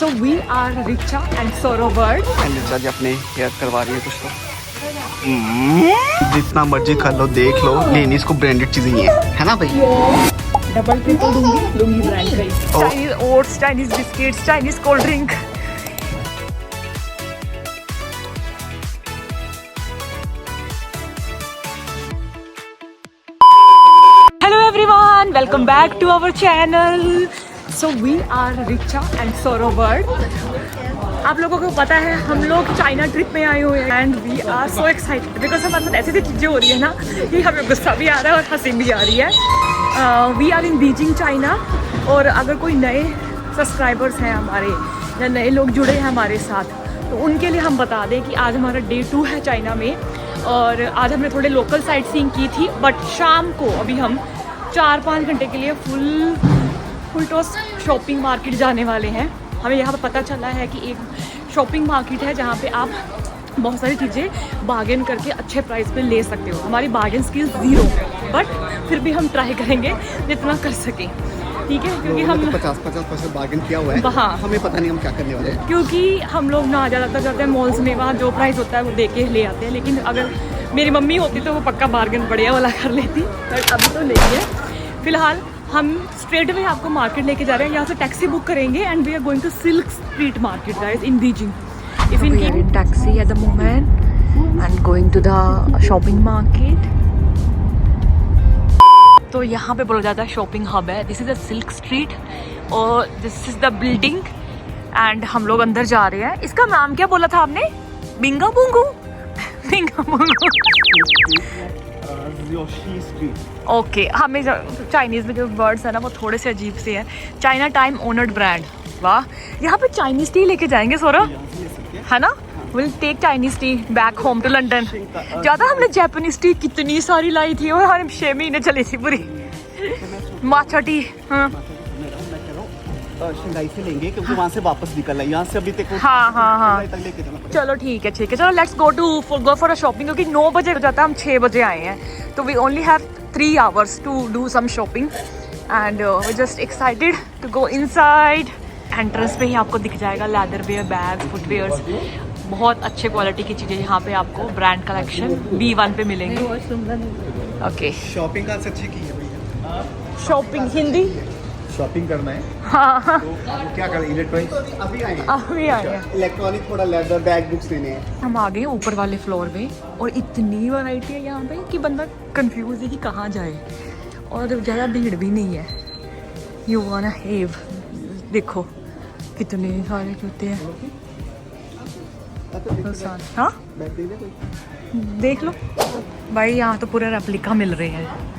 So we are Richa and Saurav Bird. And Richa ji अपने hair करवा रही है कुछ तो। जितना मर्जी कर लो देख लो, लेनी इसको ब्रांडेड चीजें ही है ना भाई। डबल ट्रिपल लूंगी ब्रांड का ही। Chinese oats, Chinese biscuits, Chinese cold drink. Hello everyone, welcome back to our channel. So we are Richa and Saurav Bird. आप लोगों को पता है हम लोग चाइना ट्रिप में आए हुए हैं and we are so excited because हमारे साथ ऐसी चीज़ें हो रही है ना कि हमें गुस्सा भी आ रहा है और हंसी भी आ रही है। We are in Beijing China. और अगर कोई नए सब्सक्राइबर्स हैं हमारे या नए लोग जुड़े हैं हमारे साथ तो उनके लिए हम बता दें कि आज हमारा डे 2 है चाइना में। और आज हमने थोड़े लोकल साइट सीइंग की थी बट शाम को अभी हम 4-5 घंटे के लिए फुल टॉस शॉपिंग मार्केट जाने वाले हैं। हमें यहाँ पर पता चला है कि एक शॉपिंग मार्केट है जहाँ पे आप बहुत सारी चीज़ें बार्गेन करके अच्छे प्राइस पे ले सकते हो। हमारी बार्गेन स्किल्स 0 है बट फिर भी हम ट्राई करेंगे जितना कर सकें, ठीक है? क्योंकि हम 50% बार्गेन किया हुआ है। हाँ, हमें पता नहीं हम क्या करने वाले हैं, क्योंकि हम लोग ना ज़्यादातर जाते हैं मॉल्स में, वहाँ जो प्राइस होता है वो दे के ले आते हैं। लेकिन अगर मेरी मम्मी होती तो वो पक्का बार्गेन बढ़िया वाला कर लेती, बट अभी तो नहीं है। फिलहाल हम स्ट्रेट वे आपको मार्केट लेके जा रहे हैं। यहाँ से टैक्सी बुक करेंगे and we are going to Silk Street market guys in Beijing. If in taxi at the moment and going to the shopping market. तो यहाँ पे बोला जाता है शॉपिंग हब है। This is a Silk Street और this is the building and हम लोग अंदर जा रहे हैं। इसका नाम क्या बोला था आपने? बिंगा बुंगू बिंगा बुंगू ओके। हमें चाइनीज़ में जो वर्ड्स है ना वो थोड़े से अजीब से हैं। चाइना टाइम ओनर्ड ब्रांड, वाह। यहाँ पे चाइनीज़ टी लेके जाएंगे सोरा, है ना? Will take Chinese tea back home to London. ज़्यादा हमने जापानीज़ टी कितनी सारी लाई थी और हम 6 महीने चली थी पूरी। माचा टी शंघाई से लेंगे क्योंकि वहाँ से वापस निकल है, यहाँ से अभी तक हाँ चलो ठीक है चलो let's go for a shopping. क्योंकि 9 बजे हो जाता है, हम 6 बजे आए हैं तो we only have 3 hours to do some shopping and we just excited to go inside. Entrance पे ही आपको दिख जाएगा लेदर वेयर, बैग्स, फुटवेयर्स, बहुत अच्छे क्वालिटी की चीज़ें यहाँ पे आपको ब्रांड कलेक्शन B1 पे मिलेंगे। ओके, शॉपिंग का अच्छी की है भैया। शॉपिंग हिंदी शॉपिंग करना है हाँ तो क्या करें? इलेक्ट्रॉनिक्स अभी आए हैं। इलेक्ट्रॉनिक थोड़ा लेदर बैग बुक्स लेने हैं। हम आ गए ऊपर वाले फ्लोर पे और इतनी वैरायटी है यहाँ पे कि बंदा कंफ्यूज है कि कहाँ जाए और ज़्यादा भीड़ भी नहीं है। यू वांट अ हेव, देखो कितने सारे जूते हैं। हाँ देख लो भाई, यहाँ तो पूरे रेप्लिका मिल रहे हैं।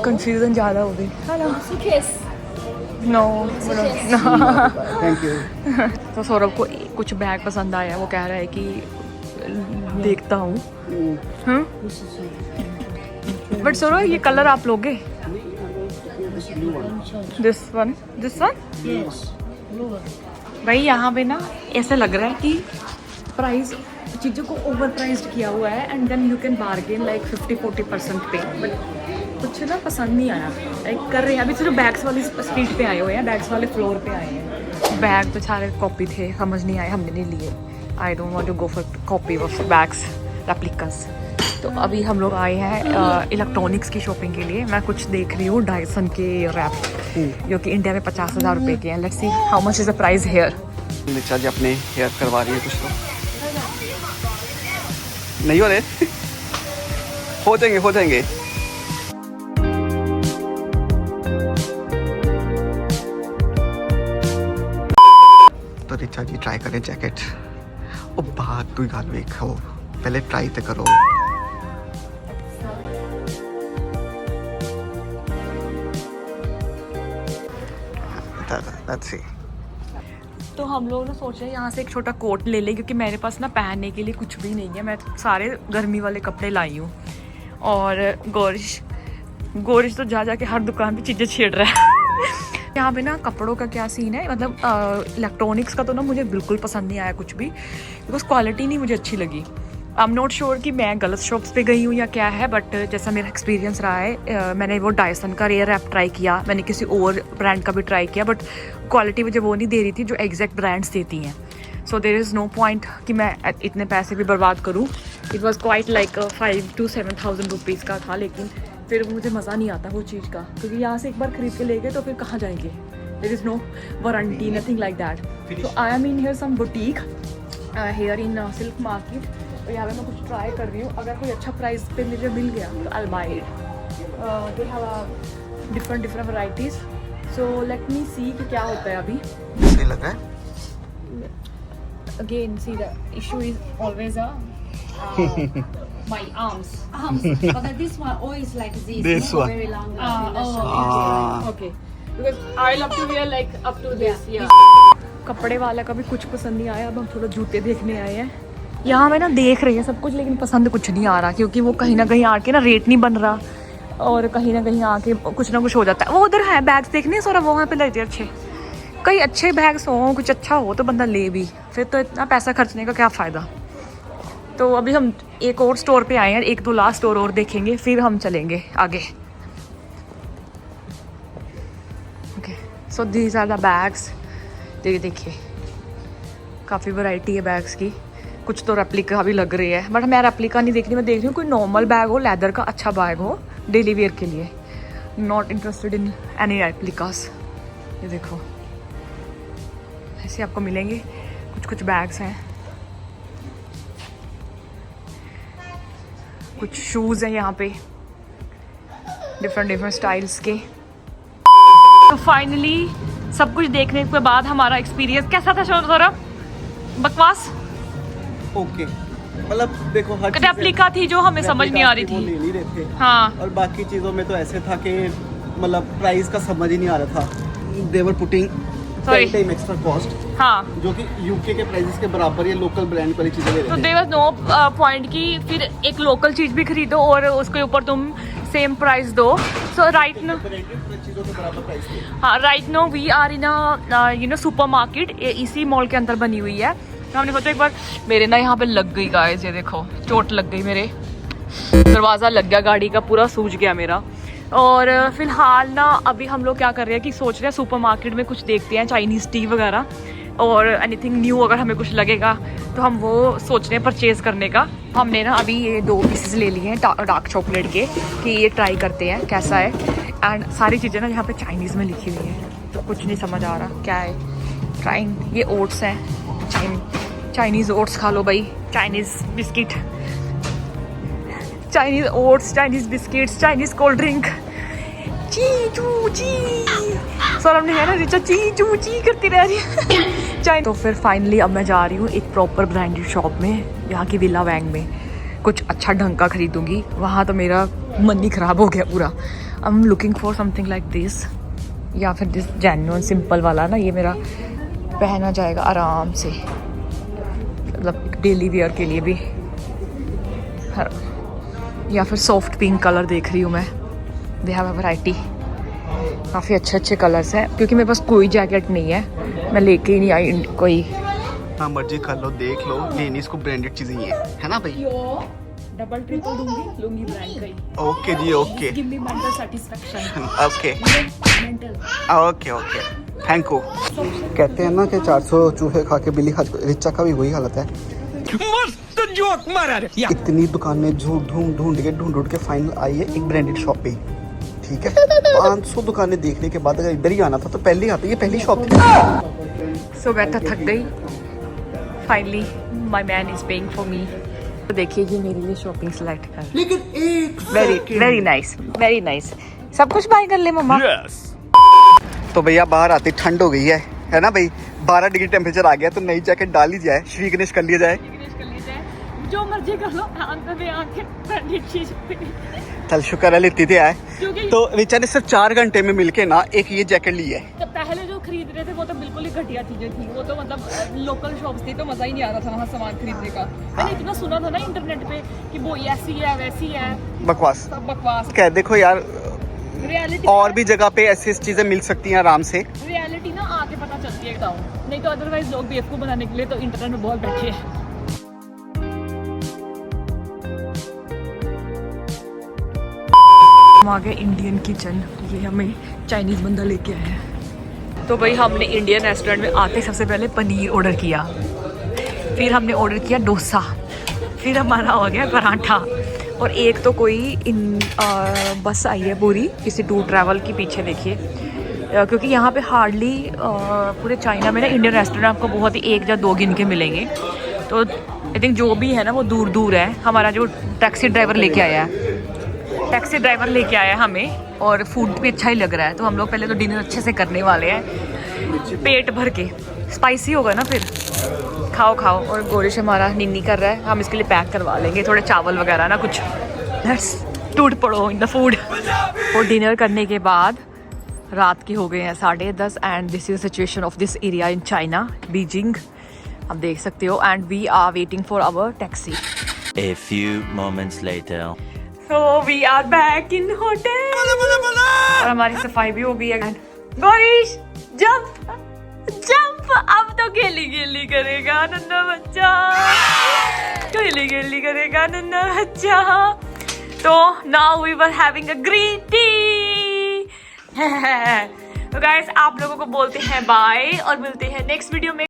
कंफ्यूजन ज़्यादा हो गई। Hello no thank you. तो सौरभ को कुछ बैग पसंद आया, वो कह रहा है कि देखता हूँ। बट सौरभ ये कलर आप लोगे? दिस वन भाई यहाँ पे ना ऐसा लग रहा है कि प्राइस चीज़ों को ओवर प्राइस्ड किया हुआ है and then you can bargain like 50-40% पे। बट कुछ ना पसंद नहीं आया, लाइक कर रहे हैं। अभी सिर्फ बैग्स वाली स्ट्रीट पे आए हुए हैं, बैग्स वाले फ्लोर पे आए हैं। बैग तो सारे कॉपी थे, समझ नहीं आए, हमने नहीं लिए। I don't want to go for copy of bags replicas. तो अभी हम लोग आए हैं इलेक्ट्रॉनिक्स की शॉपिंग के लिए। मैं कुछ देख रही हूँ डायसन के रैप जो कि इंडिया में 50,000 रुपये के हैं। Let's see how much is the price here. Richa ji अपने हेयर करवा रही है कुछ तो। नहीं हो रहे हो जाएंगे। तो रिचा जी ट्राई करें जैकेट। ओ बात तू गाल देखो, पहले ट्राई तो करो। Let's see. तो हम लोग ना सोच रहे हैं यहाँ से एक छोटा कोट ले लें क्योंकि मेरे पास ना पहनने के लिए कुछ भी नहीं है। मैं सारे गर्मी वाले कपड़े लाई हूँ और गोरिश तो जा के हर दुकान पे चीज़ें छेड़ रहा है। यहाँ पे ना कपड़ों का क्या सीन है, मतलब इलेक्ट्रॉनिक्स का तो ना मुझे बिल्कुल पसंद नहीं आया कुछ भी, बिकॉज क्वालिटी नहीं मुझे अच्छी लगी। आई एम नॉट श्योर कि मैं गलत शॉप्स पे गई हूँ या क्या है, बट जैसा मेरा एक्सपीरियंस रहा है, मैंने वो डायसन का रेयर ऐप ट्राई किया, मैंने किसी और ब्रांड का भी ट्राई किया, बट क्वालिटी मुझे वो नहीं दे रही थी जो एग्जैक्ट ब्रांड्स देती हैं। सो देर इज़ नो पॉइंट कि मैं इतने पैसे भी बर्बाद करूँ। It was quite like 5,000 to 7,000 rupees का था, लेकिन फिर मुझे मज़ा नहीं आता वो चीज़ का, क्योंकि यहाँ से एक बार खरीद के ले गए तो फिर कहाँ जाएंगे। There is no warranty, nothing like that. So I am in here some boutique here in silk market. तो यहाँ पे मैं कुछ ट्राई कर रही हूँ, अगर कोई अच्छा प्राइस पे मुझे मिल गया तो I buy it. They have different varieties, so let me see कि क्या होता है अभी। सही लग रहा है। Again, see the issue is always my arms. But this one always like this. This not one. Very long. Okay. Because I love to wear like up to this. Yeah. कपड़े वाला का भी कुछ पसंद नहीं आया। अब हम थोड़ा जूते देखने आए हैं। यहाँ मैं ना देख रही है सब कुछ, लेकिन पसंद कुछ नहीं आ रहा, क्योंकि वो कहीं ना कहीं आके ना रेट नहीं बन रहा, और कहीं ना कहीं आके कुछ ना कुछ हो जाता है। वो उधर है बैग्स देखने सारा, वहाँ पे लगते अच्छे, कई अच्छे बैग्स हो, कुछ अच्छा हो तो बंदा ले भी, फिर तो इतना पैसा खर्चने का क्या फ़ायदा। तो अभी हम एक और स्टोर पे आए हैं, एक दो लास्ट स्टोर और देखेंगे, फिर हम चलेंगे आगे। Okay, so these are the bags. देखिए काफ़ी वैरायटी है बैग्स की, कुछ तो रेप्लिका भी लग रही है, बट मैं रेप्लिका नहीं देख रही, मैं देख रही हूँ कोई नॉर्मल बैग हो, लेदर का अच्छा बैग हो डेली वेयर के लिए। Not interested in any replicas. ये देखो ऐसे आपको मिलेंगे कुछ बैग्स हैं, कुछ शूज़ हैं यहाँ पे डिफरेंट स्टाइल्स के। तो फाइनली सब कुछ देखने के बाद हमारा एक्सपीरियंस कैसा था सौरभ? बकवास। ओके, मतलब देखो हर चीज़ रेप्लिका थी जो हमें समझ नहीं आ रही वो ले थी। नहीं रहे थे। हाँ, और बाकी चीज़ों में तो ऐसे था कि मतलब प्राइस का समझ ही नहीं आ रहा था। They were putting Sorry. Time extra cost, हाँ। जो कि यूके के प्राइसेस के बराबर या लोकल ब्रांड वाली चीज़ें ले तो रहे थे। देयर वाज नो पॉइंट कि फिर एक लोकल चीज़ भी खरीदो और उसके ऊपर तुम सेम प्राइस दो। सो राइट नो, ब्रांडेड चीज़ों के बराबर प्राइस थे। हाँ right no we are in you know super market, इसी मॉल के अंदर बनी हुई है। तो हमने सोचा एक बार, मेरे ना यहाँ पे लग गई गाइस, ये देखो चोट लग गई, मेरे दरवाज़ा लग गया गाड़ी का, पूरा सूज गया मेरा। और फिलहाल ना अभी हम लोग क्या कर रहे हैं कि सोच रहे हैं सुपर मार्केट में कुछ देखते हैं, चाइनीज़ टी वगैरह और एनीथिंग न्यू, अगर हमें कुछ लगेगा तो हम वो सोच रहे हैं परचेज़ करने का। हमने ना अभी ये 2 पीसेस ले लिए हैं डार्क चॉकलेट के, कि ये ट्राई करते हैं कैसा है। एंड सारी चीज़ें ना यहाँ पे चाइनीज़ में लिखी हुई हैं, तो कुछ नहीं समझ आ रहा क्या है। ट्राइंग, ये ओट्स हैं, चाइनीज़ ओट्स खा लो भाई, Chinese biscuit, Chinese oats, Chinese biscuits, Chinese cold drink. चीचू ची सर हमने है ना रिचा चीचू ची करती रह रही है। तो फिर फाइनली अब मैं जा रही हूँ एक प्रॉपर ब्रांडेड शॉप में, यहाँ की विला वैंग में, कुछ अच्छा ढंग का खरीदूंगी। वहाँ तो मेरा मन ही ख़राब हो गया पूरा। I am looking for something like this, या फिर दिस जेन्युइन सिंपल वाला ना, ये मेरा पहना जाएगा आराम से, मतलब डेली वेयर के लिए भी। या फिर सॉफ्ट पिंक कलर देख रही हूँ मैं, दे हैव अ वैरायटी, काफ़ी अच्छे कलर्स हैं, क्योंकि मेरे पास कोई जैकेट नहीं है, मैं लेके ही नहीं आई कोई। हाँ मर्जी कर लो, देख लो, लेनी इसको ब्रांडेड चीज़ें ही है ना भाई। डबल ट्रिपल लूंगी ब्रांड का ही। ओके जी okay give me mental satisfaction. Okay mental. Okay okay thank you. कहते हैं ना कि 400 चूहे खा के बिल्ली खा, रिचा का भी वही हालत है। मस्त जोक मारा रे। इतनी दुकानें ढूंढ के फाइनल आई है एक ब्रांडेड शॉप पे, ठीक है। 500 दुकानें देखने के बाद अगर इधर ही आना था तो पहले ही आती, ये पहली शॉप थी। सो मैं तो थक गई, finally my man is paying for me. तो देखिए ये मेरे लिए शॉपिंग सेलेक्ट कर, लेकिन एक वेरी नाइस, सब कुछ बाय कर ले मम्मा। तो भैया बाहर आते ठंड हो गई है ना भाई, 12 डिग्री टेम्परेचर आ गया, तो नई जैकेट डाल ली जाए, श्री गणेश कर लिया जाए, जो मर्जी कर लो, चल शुक्र है लेती थी आए। क्योंकि तो रिचा ने सिर्फ 4 घंटे में मिलके ना एक ये जैकेट ली है। तो पहले जो खरीद रहे थे वो तो बिल्कुल ही घटिया चीजें थी, वो तो मतलब लोकल शॉप्स थी, तो मजा ही नहीं आ रहा था वहाँ सामान खरीदने का। मैंने इतना सुना था ना इंटरनेट पे कि वो ऐसी है वैसी है, बकवास सब बकवास। कह देखो यार, रियलिटी और भी जगह पे ऐसी चीजें मिल सकती हैं आराम से। रियलिटी ना आके पता चलती है एकदम, नहीं तो अदरवाइज लोग बेवकूफ बनाने के लिए तो इंटरनेट में बहुत बैठे हैं। हम आ गए इंडियन किचन। ये हमें चाइनीज़ बंदा लेके आया है। तो भाई हमने इंडियन रेस्टोरेंट में आते सबसे पहले पनीर ऑर्डर किया, फिर हमने ऑर्डर किया डोसा, फिर हमारा हो गया पराठा, और एक तो कोई बस आई है पूरी किसी टूर ट्रैवल की, पीछे देखिए। क्योंकि यहाँ पे हार्डली पूरे चाइना में ना इंडियन रेस्टोरेंट आपको बहुत ही 1 या 2 गिन के मिलेंगे। तो आई थिंक जो भी है ना वो दूर दूर है। हमारा जो टैक्सी ड्राइवर लेके आया है हमें, और फूड भी अच्छा ही लग रहा है। तो हम लोग पहले तो डिनर अच्छे से करने वाले हैं, पेट भर के। स्पाइसी होगा ना फिर, खाओ। और गोरिश हमारा निन्नी कर रहा है, हम इसके लिए पैक करवा लेंगे थोड़े चावल वगैरह ना कुछ। लेट्स टूट पड़ो इन द फूड। और डिनर करने के बाद रात के हो गए हैं 10:30 and this is situation of this area in China, Beijing, आप देख सकते हो। And we are waiting for our taxi. A few moments later. So we are back in hotel. और हमारी सफाई भी हो गई है। गोरिश जंप अब तो गेली करेगा नन्ना बच्चा, गेली करेगा नन्ना बच्चा। तो now we were having a green tea. तो गाइस आप लोगों को बोलते हैं बाय और मिलते हैं नेक्स्ट वीडियो में।